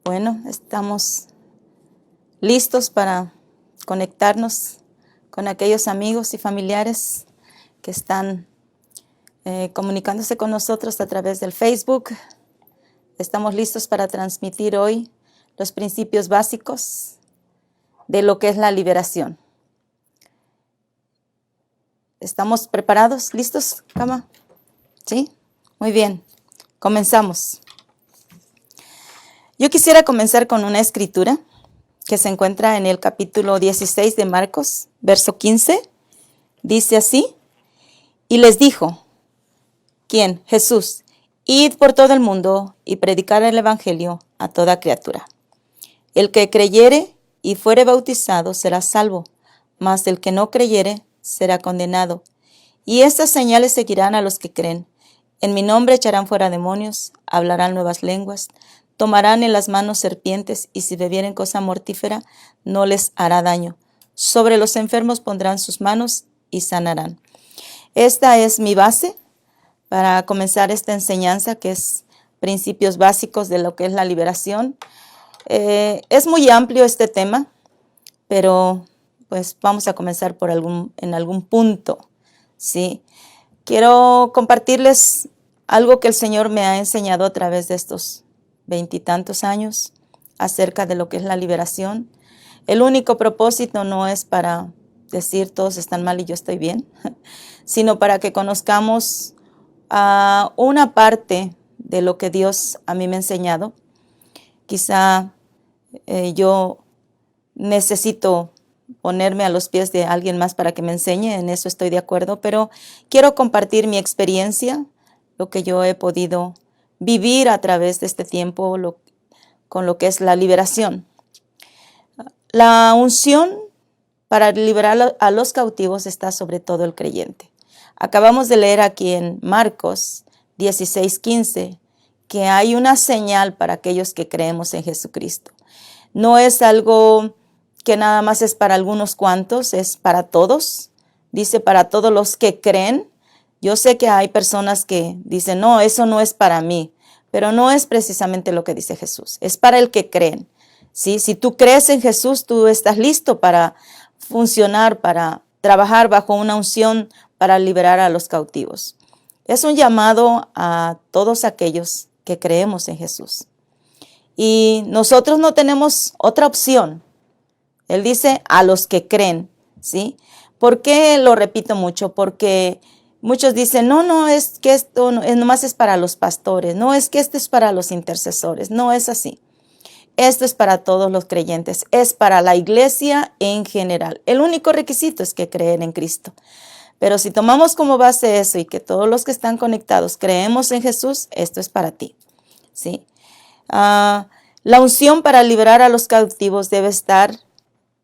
Bueno, estamos listos para conectarnos con aquellos amigos y familiares que están comunicándose con nosotros a través del Facebook. Estamos listos para transmitir hoy los principios básicos de lo que es la liberación. ¿Estamos preparados? ¿Listos, Cama? ¿Sí? Muy bien. Comenzamos. Yo quisiera comenzar con una escritura que se encuentra en el capítulo 16 de Marcos, verso 15. Dice así: y les dijo, ¿quién? Jesús, id por todo el mundo y predicar el evangelio a toda criatura. El que creyere y fuere bautizado será salvo, mas el que no creyere será condenado. Y estas señales seguirán a los que creen. En mi nombre echarán fuera demonios, hablarán nuevas lenguas, tomarán en las manos serpientes, y si bebieren cosa mortífera, no les hará daño. Sobre los enfermos pondrán sus manos y sanarán. Esta es mi base para comenzar esta enseñanza, que es principios básicos de lo que es la liberación. Es muy amplio este tema, pero pues vamos a comenzar en algún punto, ¿sí? Quiero compartirles algo que el Señor me ha enseñado a través de estos 20 y tantos años acerca de lo que es la liberación. El único propósito no es para decir todos están mal y yo estoy bien, sino para que conozcamos una parte de lo que Dios a mí me ha enseñado. Quizá yo necesito ponerme a los pies de alguien más para que me enseñe, en eso estoy de acuerdo, pero quiero compartir mi experiencia, lo que yo he podido vivir a través de este tiempo con lo que es la liberación. La unción para liberar a los cautivos está sobre todo el creyente. Acabamos de leer aquí en Marcos 16:15 que hay una señal para aquellos que creemos en Jesucristo. No es algo que nada más es para algunos cuantos, es para todos. Dice para todos los que creen. Yo sé que hay personas que dicen, no, eso no es para mí, pero no es precisamente lo que dice Jesús, es para el que creen. ¿Sí? Si tú crees en Jesús, tú estás listo para funcionar, para trabajar bajo una unción para liberar a los cautivos. Es un llamado a todos aquellos que creemos en Jesús. Y nosotros no tenemos otra opción. Él dice a los que creen, ¿sí? ¿Por qué lo repito mucho? Porque muchos dicen, no, es que esto nomás es para los pastores, no, es que esto es para los intercesores. No es así. Esto es para todos los creyentes, es para la iglesia en general. El único requisito es que creer en Cristo. Pero si tomamos como base eso y que todos los que están conectados creemos en Jesús, esto es para ti, ¿sí? La unción para liberar a los cautivos debe estar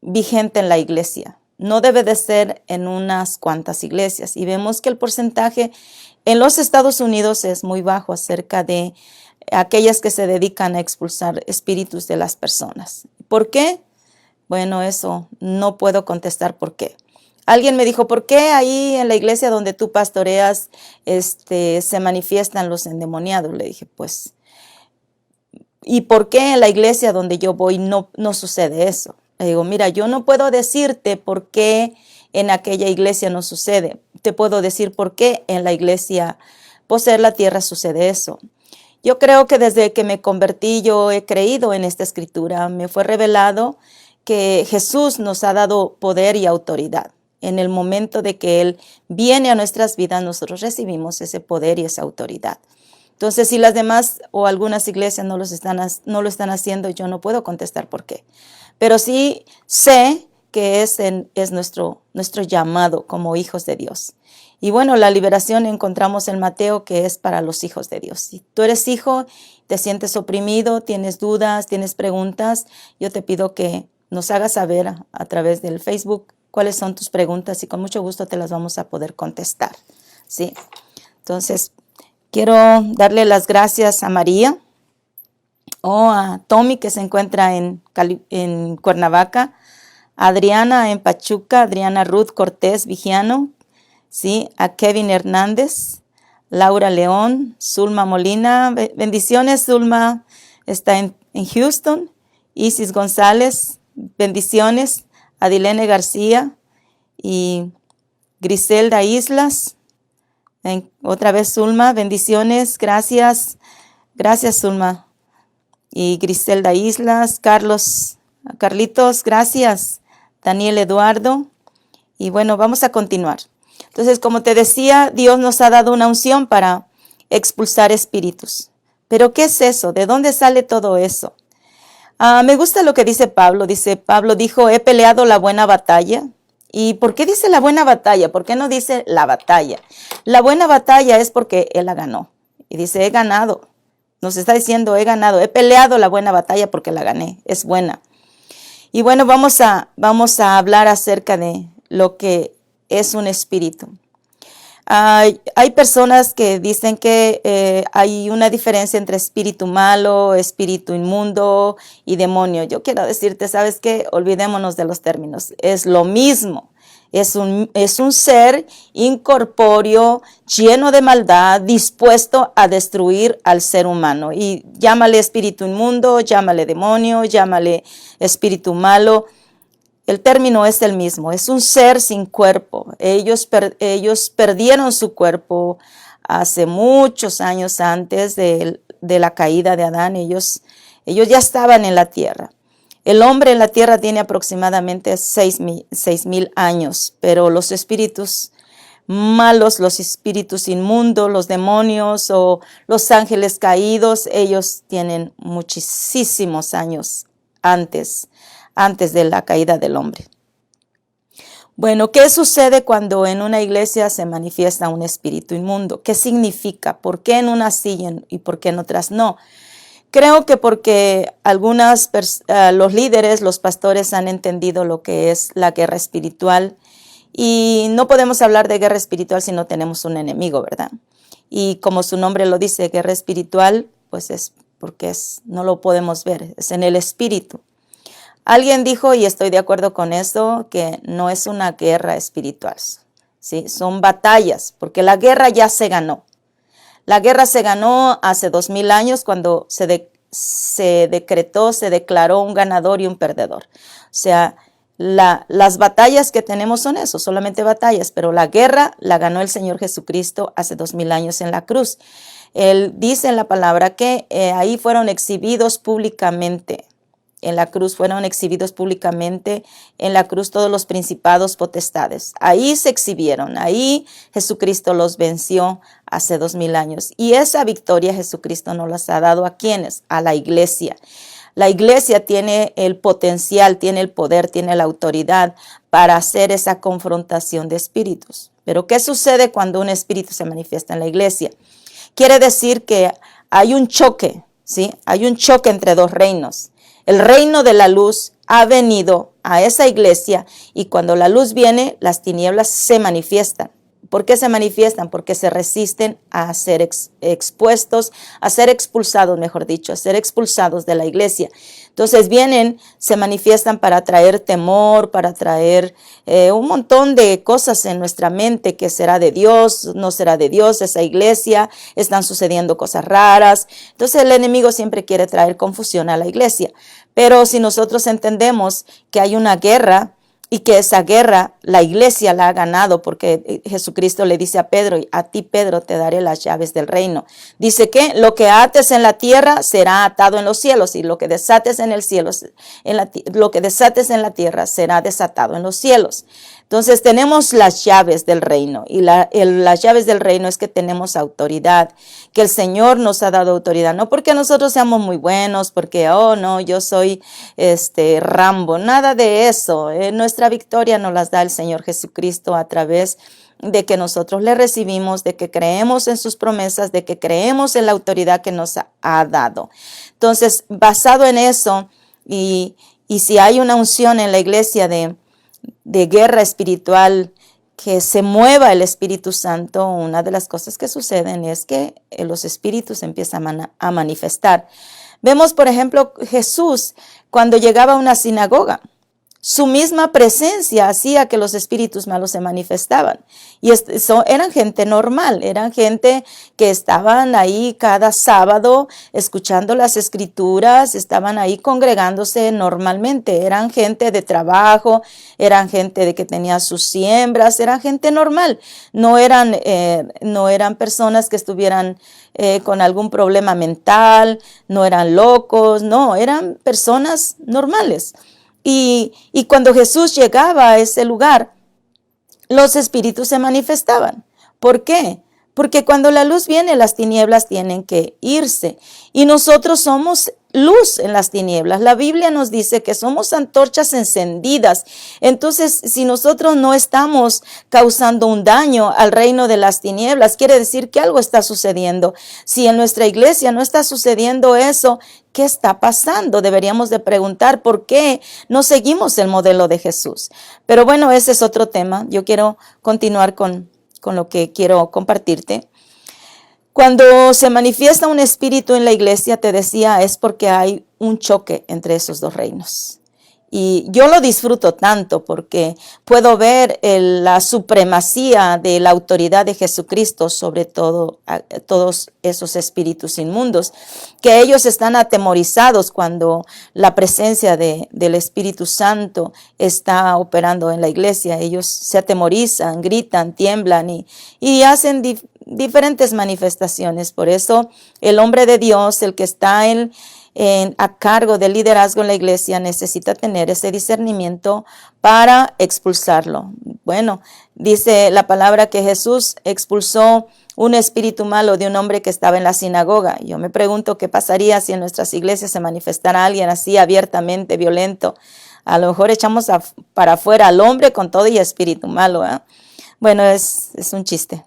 vigente en la iglesia. No debe de ser en unas cuantas iglesias. Y vemos que el porcentaje en los Estados Unidos es muy bajo acerca de aquellas que se dedican a expulsar espíritus de las personas. ¿Por qué? Bueno, eso no puedo contestar por qué. Alguien me dijo, ¿por qué ahí en la iglesia donde tú pastoreas se manifiestan los endemoniados? Le dije, pues, ¿y por qué en la iglesia donde yo voy no sucede eso? Le digo, mira, yo no puedo decirte por qué en aquella iglesia no sucede. Te puedo decir por qué en la iglesia Poseer la Tierra sucede eso. Yo creo que desde que me convertí yo he creído en esta escritura. Me fue revelado que Jesús nos ha dado poder y autoridad. En el momento de que Él viene a nuestras vidas, nosotros recibimos ese poder y esa autoridad. Entonces, si las demás o algunas iglesias no lo están haciendo, yo no puedo contestar por qué. Pero sí sé que es nuestro llamado como hijos de Dios. Y bueno, la liberación encontramos en Mateo, que es para los hijos de Dios. Si tú eres hijo, te sientes oprimido, tienes dudas, tienes preguntas, yo te pido que nos hagas saber a través del Facebook cuáles son tus preguntas y con mucho gusto te las vamos a poder contestar, ¿sí? Entonces, quiero darle las gracias a María o a Tommy, que se encuentra en Cuernavaca, a Adriana en Pachuca, Adriana Ruth Cortés Vigiano, ¿sí? A Kevin Hernández, Laura León, Zulma Molina. Bendiciones, Zulma. Está en Houston. Isis González, bendiciones. Adilene García y Griselda Islas. Otra vez Zulma, bendiciones. Gracias. Gracias, Zulma. Y Griselda Islas, Carlitos, gracias. Daniel Eduardo. Y bueno, vamos a continuar. Entonces, como te decía, Dios nos ha dado una unción para expulsar espíritus. Pero ¿qué es eso? ¿De dónde sale todo eso? Me gusta lo que dice Pablo. Pablo dijo, he peleado la buena batalla. ¿Y por qué dice la buena batalla? ¿Por qué no dice la batalla? La buena batalla es porque él la ganó. Y dice, he ganado. Nos está diciendo, he ganado. He peleado la buena batalla porque la gané. Es buena. Y bueno, vamos a hablar acerca de lo que es un espíritu. Hay personas que dicen que hay una diferencia entre espíritu malo, espíritu inmundo y demonio. Yo quiero decirte, ¿sabes qué? Olvidémonos de los términos. Es lo mismo. Es un ser incorpóreo, lleno de maldad, dispuesto a destruir al ser humano. Y llámale espíritu inmundo, llámale demonio, llámale espíritu malo. El término es el mismo, es un ser sin cuerpo. Ellos perdieron su cuerpo hace muchos años antes de la caída de Adán. Ellos ya estaban en la tierra. El hombre en la tierra tiene aproximadamente 6,000 años, pero los espíritus malos, los espíritus inmundos, los demonios o los ángeles caídos, ellos tienen muchísimos años antes de la caída del hombre. Bueno, ¿qué sucede cuando en una iglesia se manifiesta un espíritu inmundo? ¿Qué significa? ¿Por qué en unas sí y por qué en otras no? Creo que porque los líderes, los pastores han entendido lo que es la guerra espiritual y no podemos hablar de guerra espiritual si no tenemos un enemigo, ¿verdad? Y como su nombre lo dice, guerra espiritual, pues es porque no lo podemos ver, es en el espíritu. Alguien dijo, y estoy de acuerdo con eso, que no es una guerra espiritual, ¿sí? Son batallas, porque la guerra ya se ganó. La guerra se ganó hace 2000 años cuando se declaró un ganador y un perdedor. O sea, las batallas que tenemos son eso, solamente batallas, pero la guerra la ganó el Señor Jesucristo hace 2000 años en la cruz. Él dice en la palabra que ahí fueron exhibidos públicamente. En la cruz fueron exhibidos públicamente, en la cruz todos los principados, potestades. Ahí se exhibieron, ahí Jesucristo los venció hace 2000 años. Y esa victoria Jesucristo nos las ha dado ¿a quiénes? A la iglesia. La iglesia tiene el potencial, tiene el poder, tiene la autoridad para hacer esa confrontación de espíritus. Pero ¿qué sucede cuando un espíritu se manifiesta en la iglesia? Quiere decir que hay un choque, ¿sí? Hay un choque entre dos reinos. El reino de la luz ha venido a esa iglesia y cuando la luz viene, las tinieblas se manifiestan. ¿Por qué se manifiestan? Porque se resisten a ser expuestos, a ser expulsados, mejor dicho, a ser expulsados de la iglesia. Entonces vienen, se manifiestan para traer temor, para traer un montón de cosas en nuestra mente, que será de Dios, no será de Dios esa iglesia, están sucediendo cosas raras. Entonces el enemigo siempre quiere traer confusión a la iglesia. Pero si nosotros entendemos que hay una guerra, y que esa guerra la iglesia la ha ganado, porque Jesucristo le dice a Pedro, a ti Pedro te daré las llaves del reino. Dice que lo que ates en la tierra será atado en los cielos y lo que desates en el cielo, lo que desates en la tierra será desatado en los cielos. Entonces tenemos las llaves del reino y las llaves del reino es que tenemos autoridad, que el Señor nos ha dado autoridad, no porque nosotros seamos muy buenos, porque, oh no, yo soy Rambo, nada de eso. Nuestra victoria nos las da el Señor Jesucristo a través de que nosotros le recibimos, de que creemos en sus promesas, de que creemos en la autoridad que nos ha dado. Entonces, basado en eso, y si hay una unción en la iglesia de guerra espiritual, que se mueva el Espíritu Santo, una de las cosas que suceden es que los espíritus empiezan a manifestar. Vemos, por ejemplo, Jesús cuando llegaba a una sinagoga. su misma presencia hacía que los espíritus malos se manifestaban. Y eran gente normal, eran gente que estaban ahí cada sábado escuchando las escrituras, estaban ahí congregándose normalmente. Eran gente de trabajo, eran gente de que tenía sus siembras, eran gente normal. No eran personas que estuvieran con algún problema mental, no eran locos, no, eran personas normales. Y cuando Jesús llegaba a ese lugar, los espíritus se manifestaban. ¿Por qué? Porque cuando la luz viene, las tinieblas tienen que irse. Y nosotros somos luz en las tinieblas. La Biblia nos dice que somos antorchas encendidas. Entonces, si nosotros no estamos causando un daño al reino de las tinieblas, quiere decir que algo está sucediendo. Si en nuestra iglesia no está sucediendo eso, ¿qué está pasando? Deberíamos de preguntar por qué no seguimos el modelo de Jesús. Pero bueno, ese es otro tema. Yo quiero continuar con lo que quiero compartirte. Cuando se manifiesta un espíritu en la iglesia, te decía, es porque hay un choque entre esos dos reinos. Y yo lo disfruto tanto porque puedo ver la supremacía de la autoridad de Jesucristo sobre todos esos espíritus inmundos, que ellos están atemorizados cuando la presencia del Espíritu Santo está operando en la iglesia. Ellos se atemorizan, gritan, tiemblan y hacen diferentes manifestaciones. Por eso el hombre de Dios, el que está a cargo del liderazgo en la iglesia, necesita tener ese discernimiento para expulsarlo. Bueno, dice la palabra que Jesús expulsó un espíritu malo de un hombre que estaba en la sinagoga. Yo me pregunto qué pasaría si en nuestras iglesias se manifestara alguien así abiertamente violento. A lo mejor echamos para afuera al hombre con todo y espíritu malo, ¿eh? Bueno, es un chiste.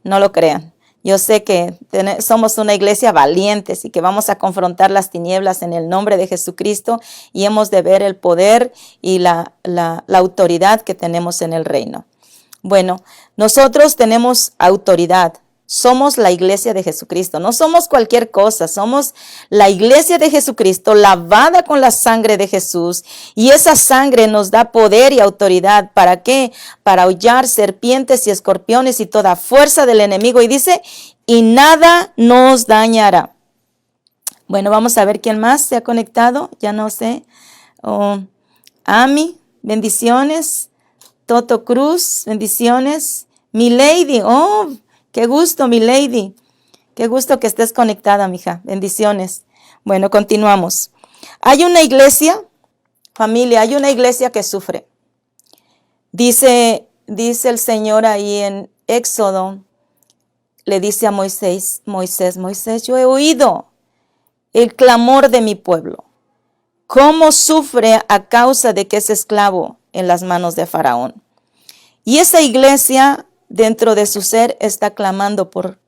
No lo crean. Yo sé que somos una iglesia valientes y que vamos a confrontar las tinieblas en el nombre de Jesucristo y hemos de ver el poder y la autoridad que tenemos en el reino. Bueno, nosotros tenemos autoridad. Somos la iglesia de Jesucristo. No somos cualquier cosa. Somos la iglesia de Jesucristo lavada con la sangre de Jesús. Y esa sangre nos da poder y autoridad. ¿Para qué? Para hollar serpientes y escorpiones y toda fuerza del enemigo. Y dice, y nada nos dañará. Bueno, vamos a ver quién más se ha conectado. Ya no sé. Ami, bendiciones. Toto Cruz, bendiciones. Mi Lady, qué gusto, mi lady. Qué gusto que estés conectada, mija. Bendiciones. Bueno, continuamos. Hay una iglesia, familia, hay una iglesia que sufre. Dice el Señor ahí en Éxodo, le dice a Moisés, yo he oído el clamor de mi pueblo. Cómo sufre a causa de que es esclavo en las manos de Faraón. Y esa iglesia dentro de su ser está clamando por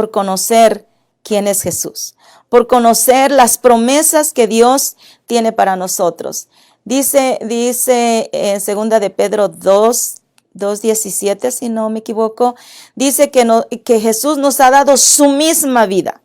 conocer quién es Jesús, por conocer las promesas que Dios tiene para nosotros. Dice en 2 de Pedro 2:17, si no me equivoco, dice que Jesús nos ha dado su misma vida.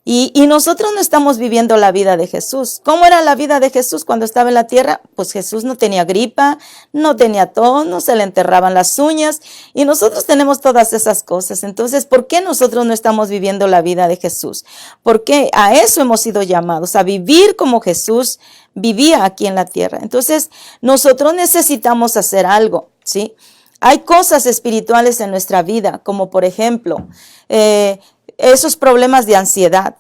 Y nosotros no estamos viviendo la vida de Jesús. ¿Cómo era la vida de Jesús cuando estaba en la tierra? Pues Jesús no tenía gripa, no tenía tos, no se le enterraban las uñas. Y nosotros tenemos todas esas cosas. Entonces, ¿por qué nosotros no estamos viviendo la vida de Jesús? Porque a eso hemos sido llamados, a vivir como Jesús vivía aquí en la tierra. Entonces, nosotros necesitamos hacer algo, ¿sí? Hay cosas espirituales en nuestra vida, como por ejemplo, esos problemas de ansiedad,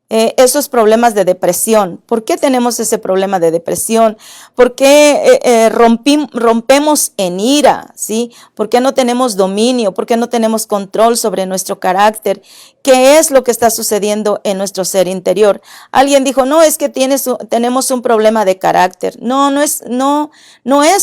esos problemas de depresión. ¿Por qué tenemos ese problema de depresión? ¿Por qué rompemos en ira? ¿Sí? ¿Por qué no tenemos dominio? ¿Por qué no tenemos control sobre nuestro carácter? ¿Qué es lo que está sucediendo en nuestro ser interior? Alguien dijo, no, es que tenemos un problema de carácter. No es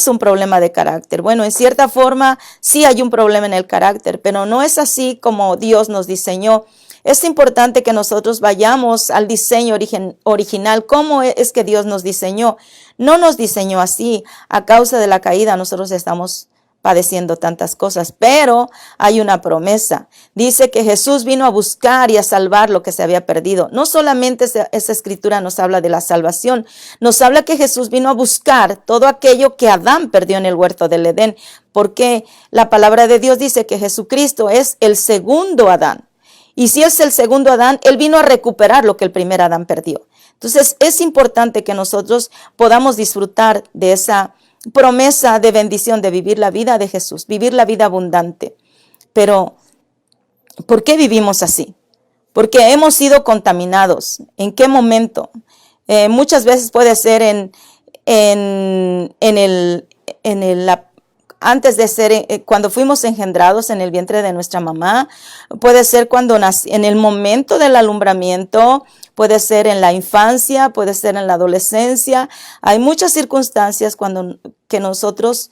un problema de carácter. Bueno, en cierta forma sí hay un problema en el carácter, pero no es así como Dios nos diseñó. Es importante que nosotros vayamos al diseño original. ¿Cómo es que Dios nos diseñó? No nos diseñó así. A causa de la caída nosotros estamos padeciendo tantas cosas, pero hay una promesa. Dice que Jesús vino a buscar y a salvar lo que se había perdido. No solamente esa escritura nos habla de la salvación, nos habla que Jesús vino a buscar todo aquello que Adán perdió en el huerto del Edén, porque la palabra de Dios dice que Jesucristo es el segundo Adán. Y si es el segundo Adán, Él vino a recuperar lo que el primer Adán perdió. Entonces es importante que nosotros podamos disfrutar de esa promesa de bendición, de vivir la vida de Jesús, vivir la vida abundante. Pero, ¿por qué vivimos así? Porque hemos sido contaminados. ¿En qué momento? Muchas veces puede ser antes de ser, cuando fuimos engendrados en el vientre de nuestra mamá, puede ser cuando en el momento del alumbramiento, puede ser en la infancia, puede ser en la adolescencia. hay muchas circunstancias que nosotros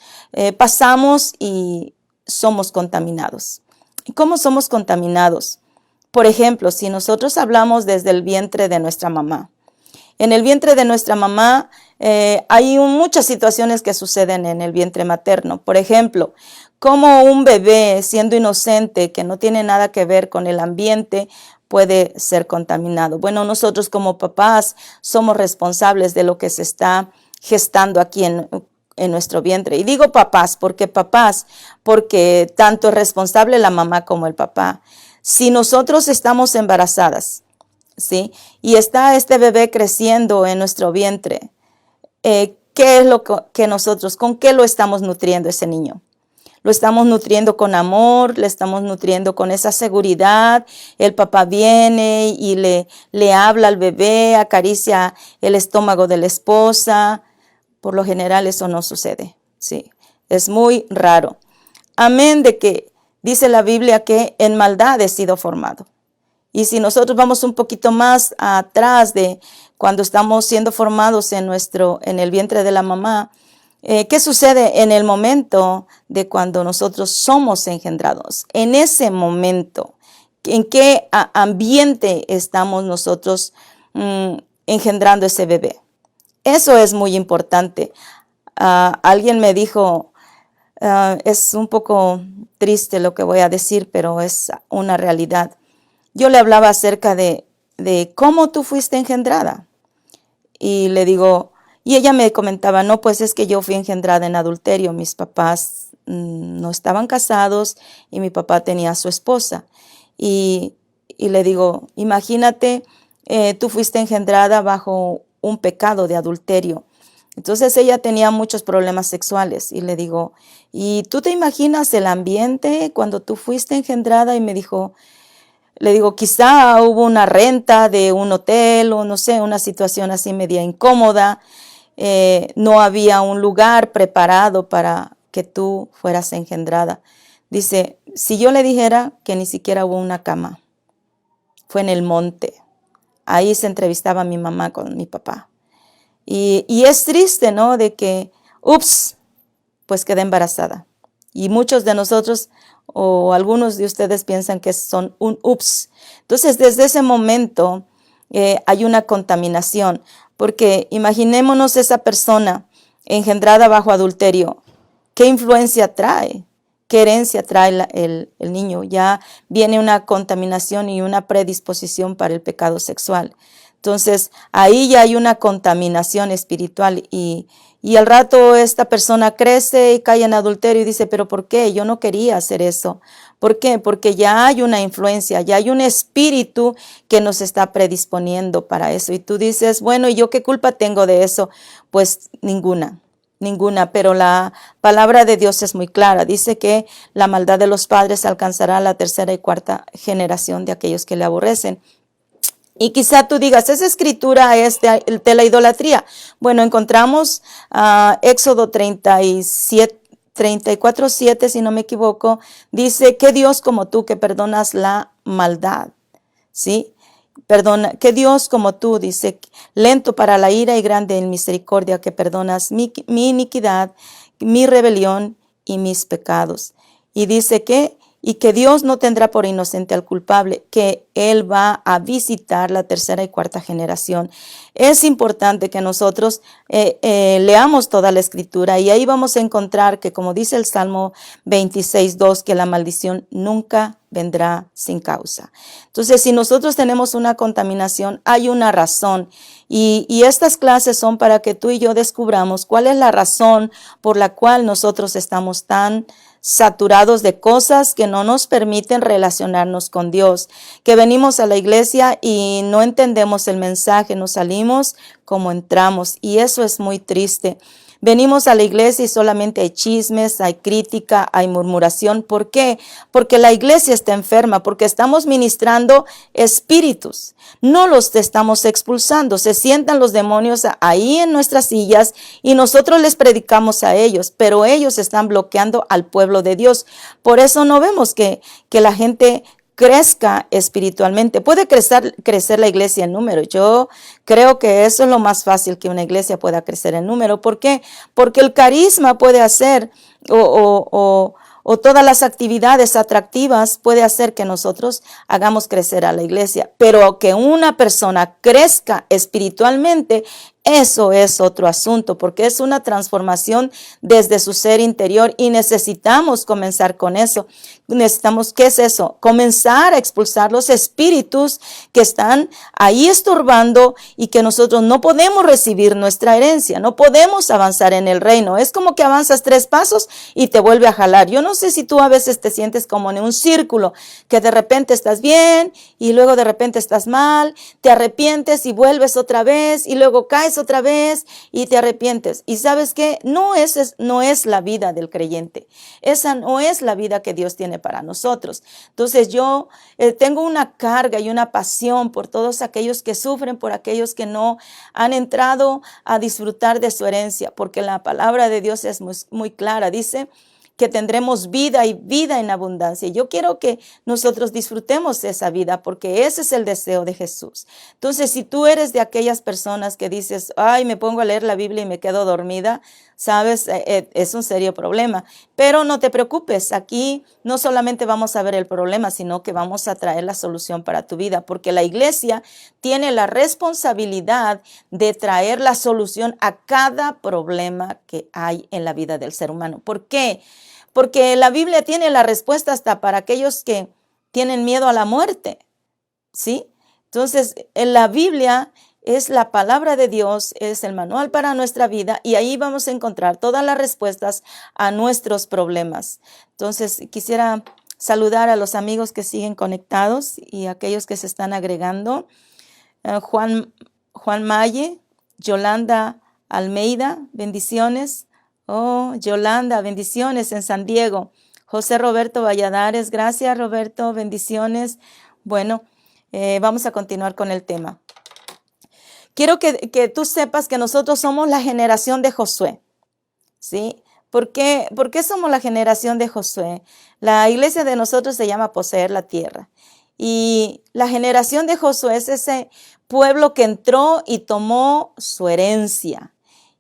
pasamos y somos contaminados. ¿Y cómo somos contaminados? Por ejemplo, si nosotros hablamos desde el vientre de nuestra mamá. En el vientre de nuestra mamá hay muchas situaciones que suceden en el vientre materno. Por ejemplo, como un bebé siendo inocente, que no tiene nada que ver con el ambiente, puede ser contaminado. Bueno, nosotros como papás somos responsables de lo que se está gestando aquí en nuestro vientre. Y digo papás porque tanto es responsable la mamá como el papá. Si nosotros estamos embarazadas, ¿sí? Y está este bebé creciendo en nuestro vientre, ¿qué es lo que nosotros, con qué lo estamos nutriendo ese niño? Lo estamos nutriendo con amor, le estamos nutriendo con esa seguridad. El papá viene y le habla al bebé, acaricia el estómago de la esposa. Por lo general eso no sucede, ¿sí? Es muy raro. Amén de que dice la Biblia que en maldad he sido formado. Y si nosotros vamos un poquito más atrás de cuando estamos siendo formados en el vientre de la mamá, ¿qué sucede en el momento de cuando nosotros somos engendrados? En ese momento, ¿en qué ambiente estamos nosotros engendrando ese bebé? Eso es muy importante. Alguien me dijo, es un poco triste lo que voy a decir, pero es una realidad. Yo le hablaba acerca de cómo tú fuiste engendrada. Y le digo, y ella me comentaba, no, pues es que yo fui engendrada en adulterio. Mis papás no estaban casados y mi papá tenía a su esposa. Y le digo, imagínate, tú fuiste engendrada bajo un pecado de adulterio. Entonces ella tenía muchos problemas sexuales y le digo, ¿y tú te imaginas el ambiente cuando tú fuiste engendrada? Y me dijo, le digo, quizá hubo una renta de un hotel o no sé, una situación así media incómoda. No había un lugar preparado para que tú fueras engendrada. Dice, si yo le dijera que ni siquiera hubo una cama, fue en el monte. Ahí se entrevistaba mi mamá con mi papá. Y es triste, ¿no? De que, pues quedé embarazada. Y muchos de nosotros o algunos de ustedes piensan que son un ups. Entonces, desde ese momento hay una contaminación, porque imaginémonos esa persona engendrada bajo adulterio. ¿Qué influencia trae? ¿Qué herencia trae el niño? Ya viene una contaminación y una predisposición para el pecado sexual. Entonces, ahí ya hay una contaminación espiritual y al rato esta persona crece y cae en adulterio y dice, ¿pero por qué? Yo no quería hacer eso. ¿Por qué? Porque ya hay una influencia, ya hay un espíritu que nos está predisponiendo para eso. Y tú dices, bueno, ¿y yo qué culpa tengo de eso? Pues ninguna, pero la palabra de Dios es muy clara. Dice que la maldad de los padres alcanzará a la tercera y cuarta generación de aquellos que le aborrecen. Y quizá tú digas, esa escritura es de la idolatría. Bueno, encontramos Éxodo 34:7, si no me equivoco, dice que Dios como tú que perdonas la maldad, ¿sí? Perdona, que Dios como tú, dice, lento para la ira y grande en misericordia, que perdonas mi iniquidad, mi rebelión y mis pecados. Y dice que, y que Dios no tendrá por inocente al culpable, que Él va a visitar la tercera y cuarta generación. Es importante que nosotros leamos toda la escritura y ahí vamos a encontrar que, como dice el Salmo 26:2, que la maldición nunca vendrá sin causa. Entonces, si nosotros tenemos una contaminación, hay una razón. Y estas clases son para que tú y yo descubramos cuál es la razón por la cual nosotros estamos tan saturados de cosas que no nos permiten relacionarnos con Dios, que venimos a la iglesia y no entendemos el mensaje, nos salimos como entramos, y eso es muy triste. Venimos a la iglesia y solamente hay chismes, hay crítica, hay murmuración. ¿Por qué? Porque la iglesia está enferma, porque estamos ministrando espíritus. No los estamos expulsando. Se sientan los demonios ahí en nuestras sillas y nosotros les predicamos a ellos, pero ellos están bloqueando al pueblo de Dios. Por eso no vemos que la gente crezca espiritualmente. Puede crecer la iglesia en número. Yo creo que eso es lo más fácil, que una iglesia pueda crecer en número. ¿Por qué? Porque el carisma puede hacer o todas las actividades atractivas puede hacer que nosotros hagamos crecer a la iglesia. Pero que una persona crezca espiritualmente, eso es otro asunto, porque es una transformación desde su ser interior y necesitamos comenzar con eso. Necesitamos, ¿qué es eso? Comenzar a expulsar los espíritus que están ahí estorbando y que nosotros no podemos recibir nuestra herencia, no podemos avanzar en el reino. Es como que avanzas 3 pasos y te vuelve a jalar. Yo no sé si tú a veces te sientes como en un círculo, que de repente estás bien y luego de repente estás mal, te arrepientes y vuelves otra vez y luego caes otra vez y te arrepientes. Y ¿sabes qué? No es la vida del creyente. Esa no es la vida que Dios tiene para nosotros. Entonces yo tengo una carga y una pasión por todos aquellos que sufren, por aquellos que no han entrado a disfrutar de su herencia, porque la palabra de Dios es muy, muy clara. Dice que tendremos vida y vida en abundancia. Yo quiero que nosotros disfrutemos esa vida, porque ese es el deseo de Jesús. Entonces, si tú eres de aquellas personas que dices, ay, me pongo a leer la Biblia y me quedo dormida, sabes, es un serio problema. Pero no te preocupes, aquí no solamente vamos a ver el problema, sino que vamos a traer la solución para tu vida, porque la iglesia tiene la responsabilidad de traer la solución a cada problema que hay en la vida del ser humano. ¿Por qué? Porque la Biblia tiene la respuesta hasta para aquellos que tienen miedo a la muerte, ¿sí? Entonces, en la Biblia es la palabra de Dios, es el manual para nuestra vida, y ahí vamos a encontrar todas las respuestas a nuestros problemas. Entonces, quisiera saludar a los amigos que siguen conectados y a aquellos que se están agregando. Juan Maye, Yolanda Almeida, bendiciones. Oh, Yolanda, bendiciones en San Diego. José Roberto Valladares, gracias Roberto, bendiciones. Bueno, vamos a continuar con el tema. Quiero que tú sepas que nosotros somos la generación de Josué, ¿sí? ¿Por qué somos la generación de Josué? La iglesia de nosotros se llama Poseer la Tierra. Y la generación de Josué es ese pueblo que entró y tomó su herencia.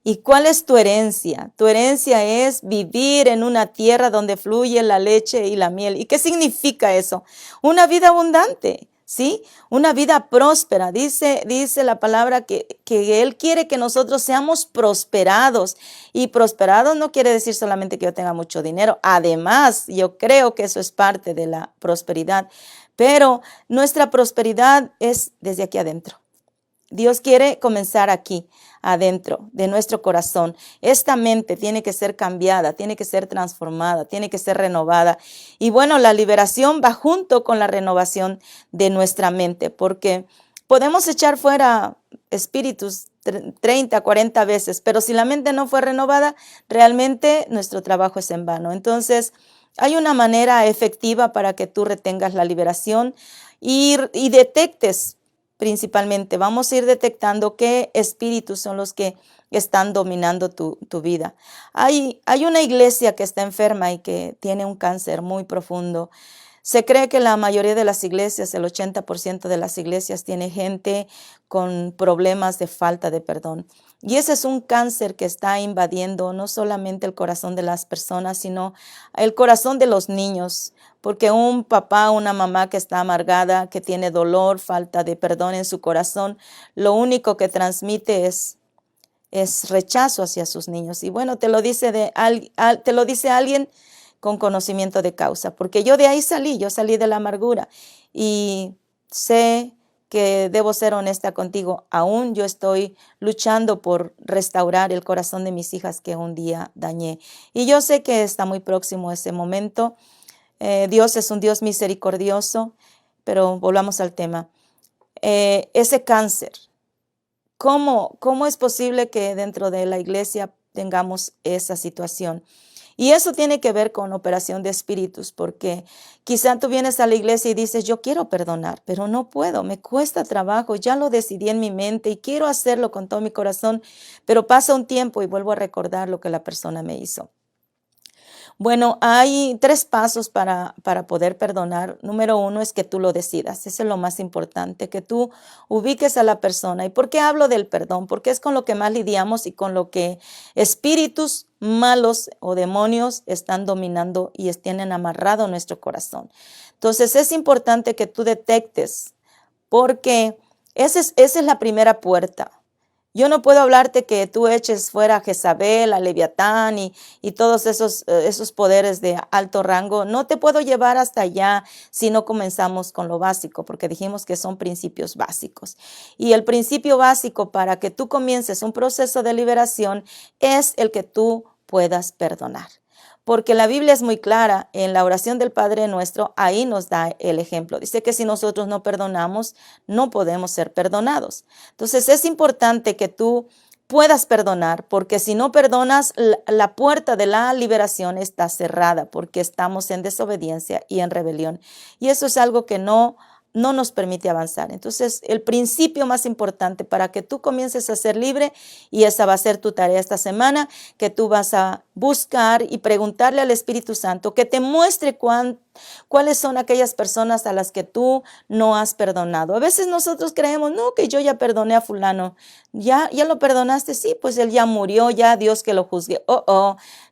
¿Y cuál es tu herencia? Tu herencia es vivir en una tierra donde fluye la leche y la miel. ¿Y qué significa eso? Una vida abundante, ¿sí? Una vida próspera. Dice la palabra que Él quiere que nosotros seamos prosperados. Y prosperados no quiere decir solamente que yo tenga mucho dinero. Además, yo creo que eso es parte de la prosperidad. Pero nuestra prosperidad es desde aquí adentro. Dios quiere comenzar aquí, adentro de nuestro corazón. Esta mente tiene que ser cambiada, tiene que ser transformada, tiene que ser renovada. Y bueno, la liberación va junto con la renovación de nuestra mente, porque podemos echar fuera espíritus 30, 40 veces, pero si la mente no fue renovada, realmente nuestro trabajo es en vano. Entonces, hay una manera efectiva para que tú retengas la liberación y detectes. Principalmente, vamos a ir detectando qué espíritus son los que están dominando tu vida. Hay una iglesia que está enferma y que tiene un cáncer muy profundo. Se cree que la mayoría de las iglesias, el 80% de las iglesias, tiene gente con problemas de falta de perdón. Y ese es un cáncer que está invadiendo no solamente el corazón de las personas, sino el corazón de los niños. Porque un papá, una mamá que está amargada, que tiene dolor, falta de perdón en su corazón, lo único que transmite es rechazo hacia sus niños. Y bueno, te lo dice alguien con conocimiento de causa, porque yo de ahí yo salí de la amargura y sé que debo ser honesta contigo. Aún yo estoy luchando por restaurar el corazón de mis hijas que un día dañé. Y yo sé que está muy próximo ese momento. Dios es un Dios misericordioso, pero volvamos al tema. Ese cáncer, ¿cómo es posible que dentro de la iglesia tengamos esa situación? Y eso tiene que ver con operación de espíritus, porque quizá tú vienes a la iglesia y dices, yo quiero perdonar, pero no puedo, me cuesta trabajo, ya lo decidí en mi mente y quiero hacerlo con todo mi corazón, pero pasa un tiempo y vuelvo a recordar lo que la persona me hizo. Bueno, hay 3 pasos para poder perdonar. Número 1 es que tú lo decidas. Eso es lo más importante, que tú ubiques a la persona. ¿Y por qué hablo del perdón? Porque es con lo que más lidiamos y con lo que espíritus malos o demonios están dominando y tienen amarrado nuestro corazón. Entonces es importante que tú detectes, porque esa es la primera puerta. Yo no puedo hablarte que tú eches fuera a Jezabel, a Leviatán y todos esos poderes de alto rango. No te puedo llevar hasta allá si no comenzamos con lo básico, porque dijimos que son principios básicos. Y el principio básico para que tú comiences un proceso de liberación es el que tú puedas perdonar. Porque la Biblia es muy clara, en la oración del Padre Nuestro, ahí nos da el ejemplo. Dice que si nosotros no perdonamos, no podemos ser perdonados. Entonces es importante que tú puedas perdonar, porque si no perdonas, la puerta de la liberación está cerrada, porque estamos en desobediencia y en rebelión. Y eso es algo que no nos permite avanzar. Entonces, el principio más importante para que tú comiences a ser libre, y esa va a ser tu tarea esta semana, que tú vas a buscar y preguntarle al Espíritu Santo que te muestre cuáles son aquellas personas a las que tú no has perdonado. A veces nosotros creemos, no, que yo ya perdoné a fulano. ¿Ya lo perdonaste? Sí, pues él ya murió, ya Dios que lo juzgue.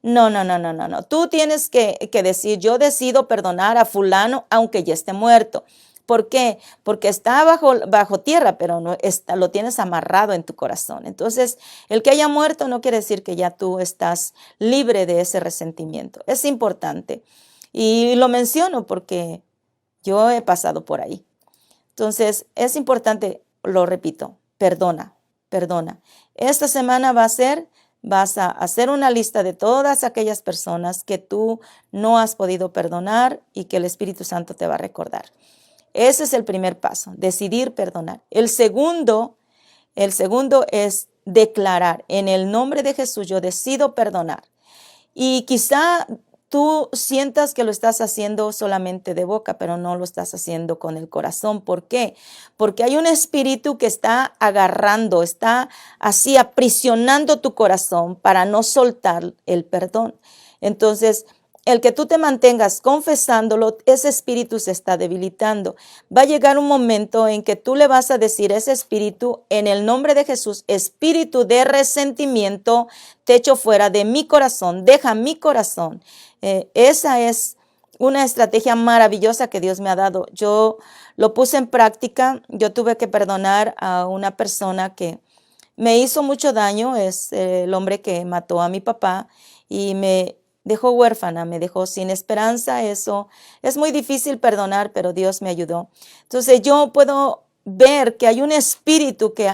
No. Tú tienes que decir, yo decido perdonar a fulano aunque ya esté muerto. ¿Por qué? Porque está bajo tierra, pero no lo tienes amarrado en tu corazón. Entonces, el que haya muerto no quiere decir que ya tú estás libre de ese resentimiento. Es importante. Y lo menciono porque yo he pasado por ahí. Entonces, es importante, lo repito, perdona. Esta semana vas a hacer una lista de todas aquellas personas que tú no has podido perdonar y que el Espíritu Santo te va a recordar. Ese es el primer paso, decidir perdonar. El segundo es declarar, en el nombre de Jesús, yo decido perdonar. Y quizá tú sientas que lo estás haciendo solamente de boca, pero no lo estás haciendo con el corazón. ¿Por qué? Porque hay un espíritu que está agarrando, está así aprisionando tu corazón para no soltar el perdón. Entonces, el que tú te mantengas confesándolo, ese espíritu se está debilitando. Va a llegar un momento en que tú le vas a decir a ese espíritu, en el nombre de Jesús, espíritu de resentimiento, te echo fuera de mi corazón, deja mi corazón. Esa es una estrategia maravillosa que Dios me ha dado. Yo lo puse en práctica. Yo tuve que perdonar a una persona que me hizo mucho daño. Es el hombre que mató a mi papá y me dejó huérfana, me dejó sin esperanza. Eso es muy difícil perdonar, pero Dios me ayudó. Entonces yo puedo ver que hay un espíritu que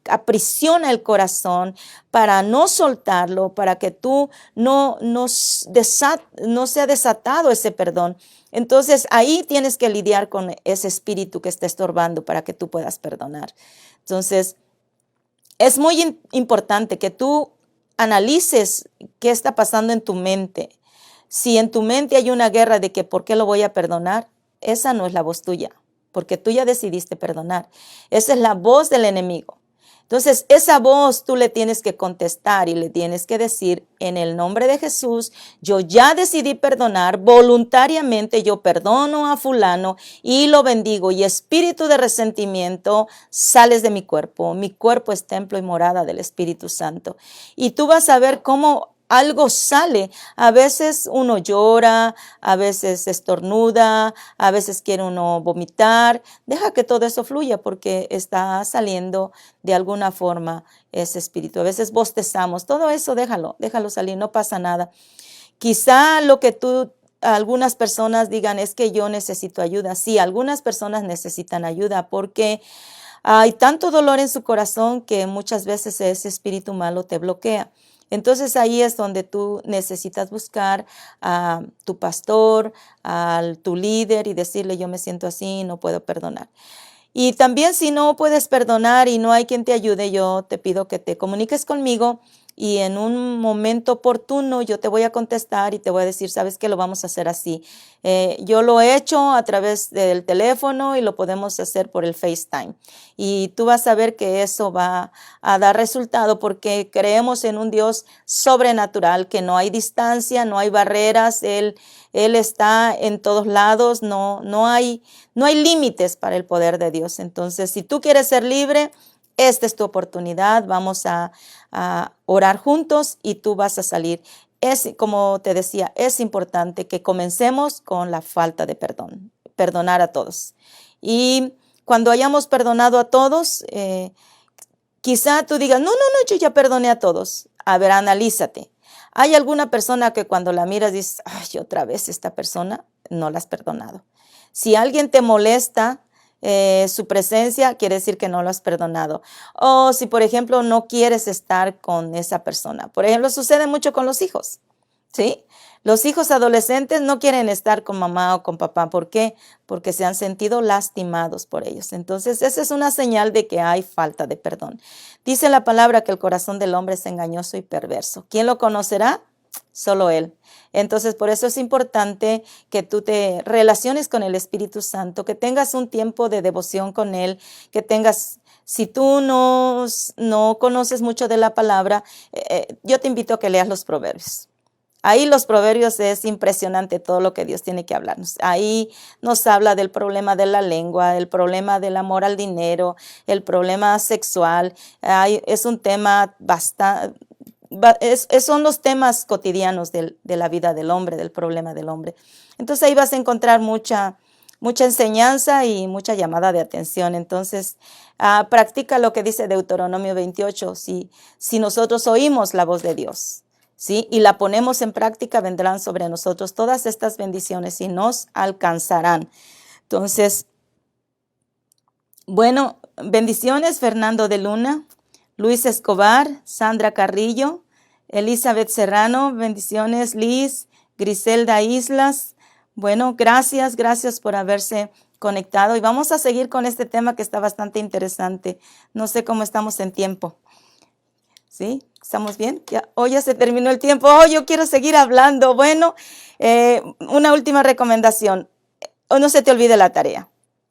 aprisiona el corazón para no soltarlo, para que tú no sea desatado ese perdón. Entonces ahí tienes que lidiar con ese espíritu que está estorbando para que tú puedas perdonar. Entonces es muy importante que tú analices qué está pasando en tu mente. Si en tu mente hay una guerra de que ¿por qué lo voy a perdonar? Esa no es la voz tuya, porque tú ya decidiste perdonar. Esa es la voz del enemigo. Entonces, esa voz tú le tienes que contestar y le tienes que decir, en el nombre de Jesús, yo ya decidí perdonar, voluntariamente yo perdono a fulano y lo bendigo. Y espíritu de resentimiento, sales de mi cuerpo es templo y morada del Espíritu Santo. Y tú vas a ver cómo algo sale. A veces uno llora, a veces estornuda, a veces quiere uno vomitar. Deja que todo eso fluya porque está saliendo de alguna forma ese espíritu. A veces bostezamos. Todo eso déjalo salir, no pasa nada. Quizá lo que algunas personas digan es que yo necesito ayuda. Sí, algunas personas necesitan ayuda porque hay tanto dolor en su corazón que muchas veces ese espíritu malo te bloquea. Entonces ahí es donde tú necesitas buscar a tu pastor, a tu líder y decirle, yo me siento así, no puedo perdonar. Y también si no puedes perdonar y no hay quien te ayude, yo te pido que te comuniques conmigo y en un momento oportuno yo te voy a contestar y te voy a decir, ¿sabes qué? Lo vamos a hacer así. Yo lo he hecho a través del teléfono y lo podemos hacer por el FaceTime. Y tú vas a ver que eso va a dar resultado porque creemos en un Dios sobrenatural, que no hay distancia, no hay barreras, Él está en todos lados, no hay límites para el poder de Dios. Entonces, si tú quieres ser libre, esta es tu oportunidad. Vamos a orar juntos y tú vas a salir. Como te decía, es importante que comencemos con la falta de perdón, perdonar a todos. Y cuando hayamos perdonado a todos, quizá tú digas, no, yo ya perdoné a todos. A ver, analízate. ¿Hay alguna persona que cuando la miras dices, ay, otra vez esta persona? No la has perdonado. Si alguien te molesta su presencia, quiere decir que no lo has perdonado. O si, por ejemplo, no quieres estar con esa persona. Por ejemplo, sucede mucho con los hijos, ¿sí? Los hijos adolescentes no quieren estar con mamá o con papá. ¿Por qué? Porque se han sentido lastimados por ellos. Entonces, esa es una señal de que hay falta de perdón. Dice la palabra que el corazón del hombre es engañoso y perverso. ¿Quién lo conocerá? Solo Él. Entonces, por eso es importante que tú te relaciones con el Espíritu Santo, que tengas un tiempo de devoción con Él, que tengas, si tú no conoces mucho de la palabra, yo te invito a que leas los Proverbios. Ahí los Proverbios es impresionante todo lo que Dios tiene que hablarnos. Ahí nos habla del problema de la lengua, el problema del amor al dinero, el problema sexual. Es un tema bastante... son los temas cotidianos de la vida del hombre, del problema del hombre. Entonces ahí vas a encontrar mucha enseñanza y mucha llamada de atención. Entonces practica lo que dice Deuteronomio 28. Si nosotros oímos la voz de Dios, ¿sí? Y la ponemos en práctica, vendrán sobre nosotros todas estas bendiciones y nos alcanzarán. Entonces, bueno, bendiciones Fernando de Luna, Luis Escobar, Sandra Carrillo, Elizabeth Serrano, bendiciones Liz, Griselda Islas. Bueno, gracias por haberse conectado y vamos a seguir con este tema que está bastante interesante. No sé cómo estamos en tiempo. ¿Sí? ¿Estamos bien? Ya se terminó el tiempo. Yo quiero seguir hablando. Bueno, una última recomendación. No se te olvide la tarea.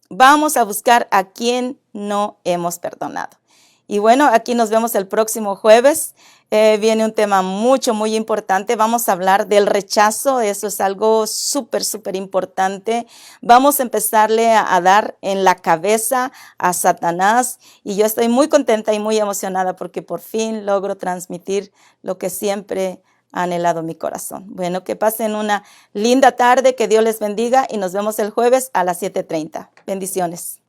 Vamos a buscar a quien no hemos perdonado. Y bueno, aquí nos vemos el próximo jueves. Viene un tema muy importante. Vamos a hablar del rechazo. Eso es algo súper importante. Vamos a empezarle a dar en la cabeza a Satanás. Y yo estoy muy contenta y muy emocionada porque por fin logro transmitir lo que siempre ha anhelado mi corazón. Bueno, que pasen una linda tarde. Que Dios les bendiga y nos vemos el jueves a las 7:30. Bendiciones.